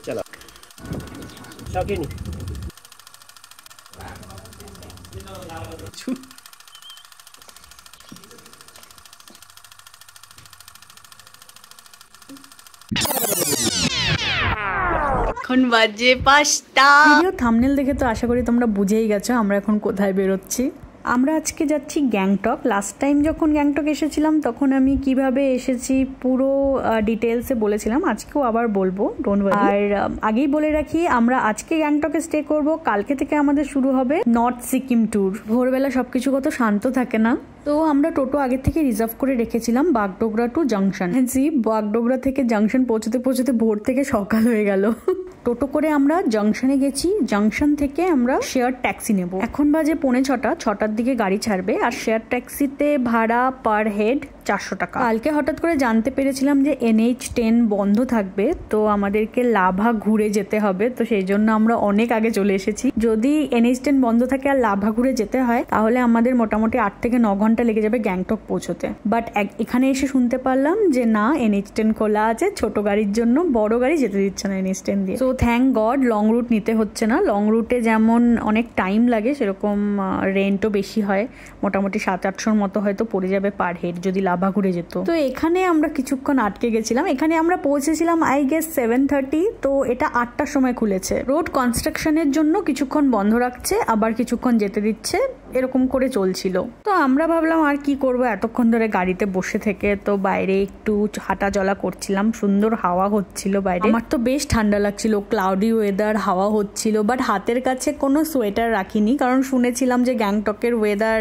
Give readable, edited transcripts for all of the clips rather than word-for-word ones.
चलो शौकीनी এখন বাজে 5টা। ভিডিও থাম্বনেল দেখে তো আশা করি তোমরা বুঝেই গেছো আমরা এখন কোথায় বেরোচ্ছি। আমরা আজকে যাচ্ছি গ্যাংটক। লাস্ট টাইম যখন গ্যাংটক এসেছিলাম তখন আমি কিভাবে এসেছি পুরো ডিটেলসে বলেছিলাম, আজকেও আবার বলবো, ডোন্ট ওয়ারি। আর আগেই বলে রাখি আমরা আজকে গ্যাংটকে স্টে করব, কালকে থেকে আমাদের শুরু হবে নর্থ সিকিম ট্যুর। ভোরবেলা সবকিছু কত শান্ত থাকে না। তো আমরা টোটো আগে থেকে রিজার্ভ করে রেখেছিলাম বাগডোগরা টু জাংশন। বাগডোগরা থেকে জাংশন পৌঁছতে পৌঁছতে ভোর থেকে সকাল হয়ে গেল। টোটো করে আমরা জাংশনে গেছি, জাংশন থেকে আমরা শেয়ার ট্যাক্সি নেব। এখন বাজে 5:45, 6টার দিকে গাড়ি ছাড়বে। আর শেয়ার ট্যাক্সিতে ভাড়া পার হেড 400 টাকা। কালকে হঠাৎ করে জানতে পেরেছিলাম যে NH10 বন্ধ থাকবে, তো আমাদেরকে লাভা ঘুরে যেতে হবে। তো সেই জন্য আমরা অনেক আগে চলে এসেছি। যদি NH10 বন্ধ থাকে আর লাভা ঘুরে যেতে হয় তাহলে আমাদের মোটামুটি 8 থেকে 9 ঘন্টা লেগে যাবে গ্যাংটক পৌঁছতে। বাট এখানে এসে শুনতে পারলাম যে না, NH10 খোলা আছে ছোট গাড়ির জন্য, বড় গাড়ি যেতে দিচ্ছে না NH10 দিয়ে। তো থ্যাংক গড লং রুট নিতে হচ্ছে না। লং রুটে যেমন অনেক টাইম লাগে সেরকম রেন্টও বেশি হয়, মোটামুটি 700-800 মতো হয়তো পড়ে যাবে পার হেড যদি লাভা ঘুরে যেত। তো এখানে আমরা কিছুক্ষণ আটকে গেছিলাম। এখানে আমরা পৌঁছেছিলাম আই গেস 7:30, তো এটা 8টার সময় খুলেছে। রোড কনস্ট্রাকশনের জন্য কিছুক্ষণ বন্ধ রাখছে, আবার কিছুক্ষণ যেতে দিচ্ছে, এরকম করে চলছিল। তো আমরা ভাবলাম আর কি করব এতক্ষণ ধরে গাড়িতে বসে থেকে, তো বাইরে একটু হাঁটা চলা করছিলাম, সুন্দর হাওয়া হচ্ছিল বাইরে। আমার তো বেশ ঠান্ডা লাগছিল, ক্লাউডি ওয়েদার, হাওয়া হচ্ছিল। বাট হাতের কাছে কোনো সোয়েটার রাখিনি, কারণ শুনেছিলাম যে গ্যাংটকের ওয়েদার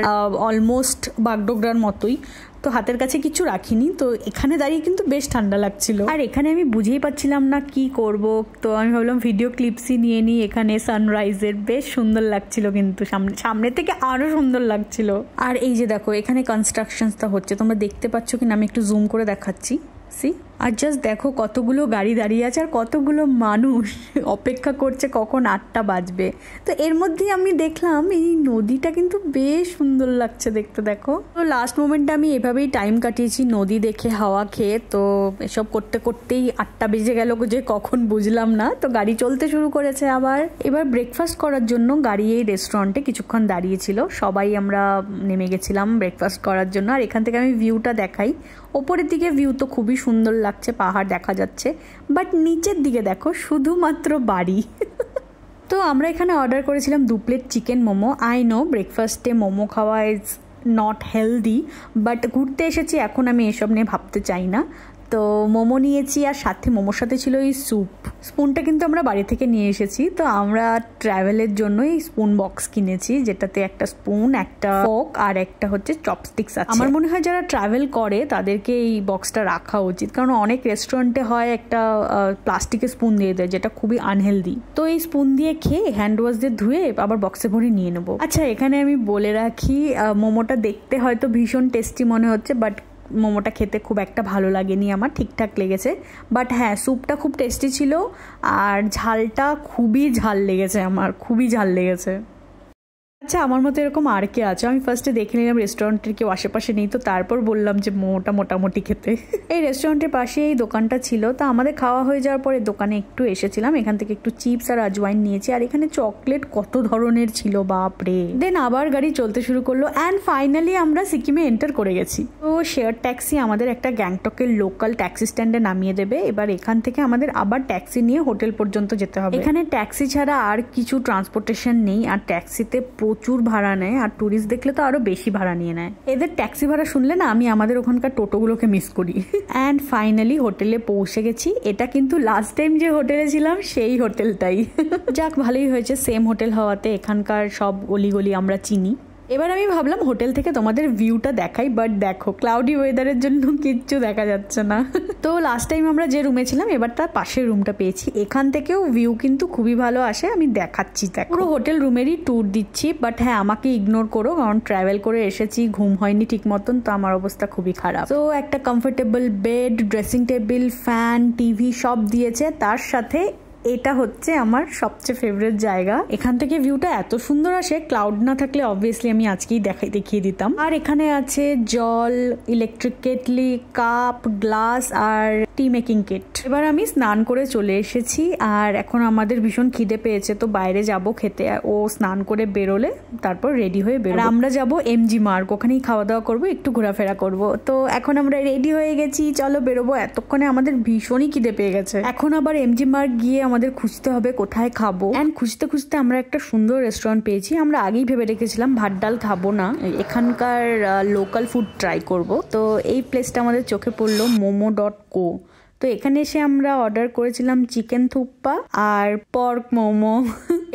অলমোস্ট বাগডোগরার মতোই, তো হাতের কাছে কিছু রাখিনি। তো এখানে দাঁড়িয়ে কিন্তু বেশ ঠান্ডা লাগছিল। আর এখানে আমি বুঝেই পাচ্ছিলাম না কি করব, তো আমি ভাবলাম ভিডিও ক্লিপসই নিয়ে নিই। এখানে সানরাইজের বেশ সুন্দর লাগছিল, কিন্তু সামনে থেকে আরো সুন্দর লাগছিল। আর এই যে দেখো এখানে কনস্ট্রাকশনটা হচ্ছে, তোমরা দেখতে পাচ্ছ কিনা আমি একটু জুম করে দেখাচ্ছি। আর জাস্ট দেখো কতগুলো গাড়ি দাঁড়িয়ে আছে আর কতগুলো মানুষ অপেক্ষা করছে কখন 8টা বাজবে। তো এর মধ্যেই আমি দেখলাম এই নদীটা কিন্তু বেশ সুন্দর লাগছে দেখতে। দেখো, তো লাস্ট মোমেন্টে আমি এভাবেই টাইম কাটিয়েছি নদী দেখে, হাওয়া খেয়ে। তো এসব করতে করতেই 8টা বেজে গেল যে কখন বুঝলাম না। তো গাড়ি চলতে শুরু করেছে আবার। এবার ব্রেকফাস্ট করার জন্য গাড়ি এই রেস্টুরেন্টে কিছুক্ষণ দাঁড়িয়েছিল, সবাই আমরা নেমে গেছিলাম ব্রেকফাস্ট করার জন্য। আর এখান থেকে আমি ভিউটা দেখাই। ওপরের দিকে ভিউ তো খুবই সুন্দর লাগছে, পাহাড় দেখা যাচ্ছে, বাট নিচের দিকে দেখো শুধুমাত্র বাড়ি। তো আমরা এখানে অর্ডার করেছিলাম 2 plate chicken momo. I know ব্রেকফাস্টে মোমো খাওয়া ইজ নট হেলদি, বাট ঘুরতে এসেছি, এখন আমি এসব নিয়ে ভাবতে চাই না। তো মোমো নিয়েছি আর সাথে মোমোর সাথে ছিল এই স্যুপ। স্পুনটা কিন্তু আমরা বাড়ি থেকে নিয়ে এসেছি। তো আমরা ট্রাভেলের জন্য এই স্পুন বক্স কিনেছি, যেটাতে একটা স্পুন, একটা ফোক আর একটা হচ্ছে চপস্টিক্স আছে। আমার মনে হয় যারা ট্রাভেল করে তাদেরকে এই বক্সটা রাখা উচিত, কারণ অনেক রেস্টুরেন্টে হয় একটা প্লাস্টিকের স্পুন দিয়ে দেয়, যেটা খুবই আনহেলদি। তো এই স্পুন দিয়ে খেয়ে হ্যান্ড ওয়াশ দিয়ে ধুয়ে আবার বক্সে ভরে নিয়ে নেবো। আচ্ছা, এখানে আমি বলে রাখি মোমোটা দেখতে হয়তো ভীষণ টেস্টি মনে হচ্ছে, বাট মোমোটা খেতে খুব একটা ভালো লাগেনি আমার, ঠিকঠাক লেগেছে। বাট হ্যাঁ, স্যুপটা খুব টেস্টি ছিল আর ঝালটা খুবই ঝাল লেগেছে, আমার খুবই ঝাল লেগেছে। আচ্ছা, আমার মতো এরকম আর কে আছে? আমি ফার্স্টে দেখে নিলাম রেস্টুরেন্টের কেউ আশেপাশে নেই, তো তারপর বললাম যে মোমোটা মোটামুটি খেতে। এই রেস্টুরেন্টের পাশে এই দোকানটা ছিল, তো আমাদের খাওয়া হয়ে যাওয়ার পরে দোকানে একটু এসেছিলাম, এখান থেকে একটু চিপস আর আজওয়াইন নিয়েছি। আর এখানে চকলেট কত ধরনের ছিল, বাপরে। দেন আবার গাড়ি চলতে শুরু করলো অ্যান্ড ফাইনালি আমরা সিকিমে এন্টার করে গেছি। তো শেয়ার ট্যাক্সি আমাদের একটা গ্যাংটকের লোকাল ট্যাক্সি স্ট্যান্ডে নামিয়ে দেবে। এবার এখান থেকে আমাদের আবার ট্যাক্সি নিয়ে হোটেল পর্যন্ত যেতে হবে। এখানে ট্যাক্সি ছাড়া আর কিছু ট্রান্সপোর্টেশন নেই, আর ট্যাক্সিতে প্রচুর ভাড়া নেয়, আর টুরিস্ট দেখলে তো আরো বেশি ভাড়া নিয়ে নেয়। এদের ট্যাক্সি ভাড়া শুনলে না আমি আমাদের ওখানকার টোটোগুলোকে মিস করি। অ্যান্ড ফাইনালি হোটেলে পৌঁছে গেছি। এটা কিন্তু লাস্ট টাইম যে হোটেলে ছিলাম সেই হোটেলটাই। যাক, ভালোই হয়েছে, সেম হোটেল হওয়াতে এখানকার সব গলি আমরা চিনি। এবার আমি ভাবলাম হোটেল থেকে তোমাদের ভিউটা দেখাই, বাট দেখো ক্লাউডি ওয়েদারের জন্য কিচ্ছু দেখা যাচ্ছে না। তো লাস্ট টাইম আমরা যে রুমে ছিলাম এবার তার পাশের রুমটা পেয়েছি, এখান থেকেও ভিউ কিন্তু খুবই ভালো আসে। আমি দেখাচ্ছি, দেখো পুরো হোটেল রুমেরই ট্যুর দিচ্ছি। বাট হ্যাঁ, আমাকে ইগনোর করো, কারণ ট্রাভেল করে এসেছি, ঘুম হয়নি ঠিক মতন, তো আমার অবস্থা খুবই খারাপ। তো একটা comfortable bed, dressing table, fan, TV সব দিয়েছে। তার সাথে এটা হচ্ছে আমার সবচেয়ে ফেভারিট জায়গা। এখান থেকে ভিউটা এত সুন্দর আসে, ক্লাউড না থাকলে অবভিয়াসলি আমি আজকেই দেখিয়ে দিতাম। আর এখানে আছে জল, ইলেকট্রিক কেটলি, কাপ, গ্লাস আর টি মেকিং কিট। এবার আমি স্নান করে চলে এসেছি আর এখন আমাদের ভীষণ খিদে পেয়েছে, তো বাইরে যাব খেতে। ও স্নান করে বেরোলে তারপর রেডি হয়ে বেরোবো। আমরা যাব এমজি মার্গ, ওখানেই খাওয়া দাওয়া করবো, একটু ঘোরাফেরা করব। তো এখন আমরা রেডি হয়ে গেছি, চলো বেরোবো। এতক্ষণে আমাদের ভীষণই খিদে পেয়ে গেছে। এখন আবার এমজি মার্গ গিয়ে আমাদের খুঁজতে হবে কোথায় খাবো। এন্ড খুঁজতে খুঁজতে আমরা একটা সুন্দর রেস্টুরেন্ট পেয়েছি। আমরা আগেই ভেবে রেখেছিলাম ভাত ডাল খাবো না, এখানকার লোকাল ফুড ট্রাই করব। তো এই প্লেসটা আমাদের চোখে পড়লো, momo.co। তো এখানে এসে আমরা অর্ডার করেছিলাম চিকেন থুপ্পা আর পর্ক মোমো।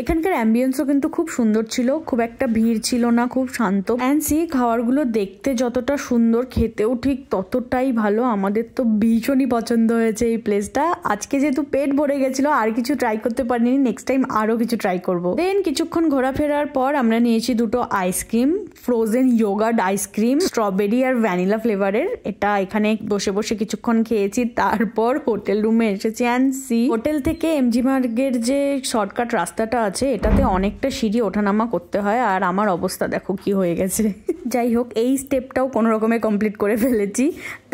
এখানকার অ্যাম্বিয়েন্সও কিন্তু খুব সুন্দর ছিল, খুব একটা ভিড় ছিল না, খুব শান্ত। অ্যান্ড সেই খাবারগুলো দেখতে যতটা সুন্দর, খেতেও ঠিক ততটাই ভালো। আমাদের তো ভীষণই পছন্দ হয়েছে এই প্লেসটা। আজকে যেহেতু পেট ভরে গেছিল আর কিছু ট্রাই করতে পারিনি, নেক্সট টাইম আরও কিছু ট্রাই করবো। দেন কিছুক্ষণ ঘোরাফেরার পর আমরা নিয়েছি দুটো ice cream, frozen yogurt ice cream, strawberry আর ভ্যানিলা ফ্লেভারের। এটা এখানে বসে বসে কিছুক্ষণ খেয়েছি, তারপর হোটেল রুমে এসেছি। অ্যান্ড সি হোটেল থেকে এমজি মার্গের যে শর্টকাট রাস্তাটা আছে, এটাতে অনেকটা সিঁড়ি ওঠানামা করতে হয়, আর আমার অবস্থা দেখো কি হয়ে গেছে। যাই হোক, এই স্টেপটাও কোনো রকমে কমপ্লিট করে ফেলেছি।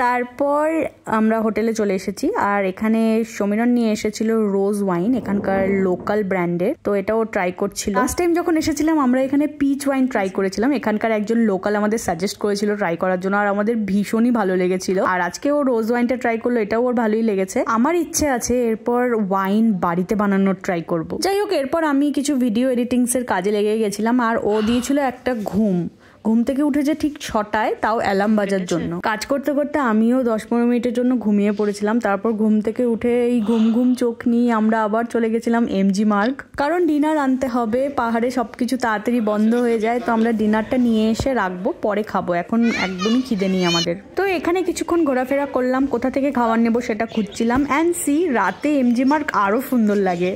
তারপর আমরা হোটেলে চলে এসেছি, আর এখানে সমীরণ নিয়ে এসেছিল রোজ ওয়াইন, এখানকার লোকাল ব্র্যান্ডের। তো এটাও ট্রাই করছিল। লাস্ট টাইম যখন এসেছিলাম আমরা এখানে পিচ ওয়াইন ট্রাই করেছিলাম, এখানকার একজন লোকাল আমাদের সাজেস্ট করেছিল ট্রাই করার জন্য, আর আমাদের ভীষণই ভালো লেগেছিল। আর আজকে ও রোজ ওয়াইনটা ট্রাই করলো, এটাও ওর ভালোই লেগেছে। আমার ইচ্ছে আছে এরপর ওয়াইন বাড়িতে বানানোর ট্রাই করব। যাই হোক, এরপর আমি কিছু ভিডিও এডিটিংস এর কাজে লেগে গেছিলাম, আর ও দিয়েছিল একটা ঘুম থেকে উঠেছে ঠিক 6টায়, তাও অ্যালার্ম বাজার জন্য। কাজ করতে করতে আমিও 10-15 মিনিটের জন্য ঘুমিয়ে পড়েছিলাম। তারপর ঘুম থেকে উঠে এই ঘুম চোখ নিয়ে আমরা আবার চলে গেছিলাম এমজি মার্গ, কারণ ডিনার আনতে হবে। পাহাড়ে সবকিছু তাড়াতাড়ি বন্ধ হয়ে যায়, তো আমরা ডিনারটা নিয়ে এসে রাখবো, পরে খাবো। এখন একদমই খিদে নেই আমাদের। তো এখানে কিছুক্ষণ ঘোরাফেরা করলাম, কোথা থেকে খাবার নেবো সেটা খুঁজছিলাম। অ্যান্ড সি রাতে এমজি মার্গ আরো সুন্দর লাগে।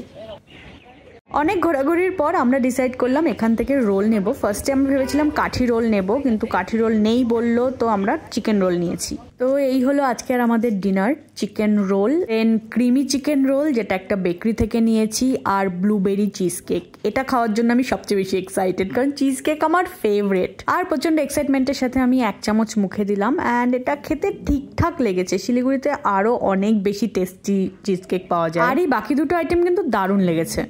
অনেক ঘোরাঘুরির পর আমরা ডিসাইড করলাম এখান থেকে রোল নেব। ফার্স্টে আমরা ভেবেছিলাম কাঠি রোল নেব, কিন্তু কাঠি রোল নেই বললো, তো আমরা চিকেন রোল নিয়েছি। তো এই হলো আজকের আমাদের ডিনার, চিকেন রোল, দেন ক্রিমি চিকেন রোল যেটা একটা বেকারি থেকে নিয়েছি, আর ব্লুবেরি চিজ কেক। এটা খাওয়ার জন্য আমি সবচেয়ে বেশি এক্সাইটেড, কারণ চিজ কেক আমার ফেভারিট। আর প্রচন্ড এক্সাইটমেন্টের সাথে আমি 1 চামচ মুখে দিলাম, অ্যান্ড এটা খেতে ঠিকঠাক লেগেছে। শিলিগুড়িতে আরো অনেক বেশি টেস্টি চিজ কেক পাওয়া যায়, আর এই বাকি দুটো আইটেম কিন্তু দারুণ লেগেছে।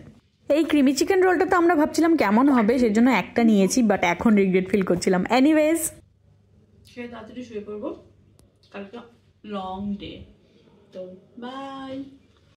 এই ক্রিমি চিকেন রোলটা তো আমরা ভাবছিলাম কেমন হবে, সেজন্য একটা নিয়েছি, বাট এখন রিগ্রেট ফিল করছিলাম। এনিওয়েজ, তাড়াতাড়ি শুয়ে পড়বো, কালকে লং ডে, তো বাই।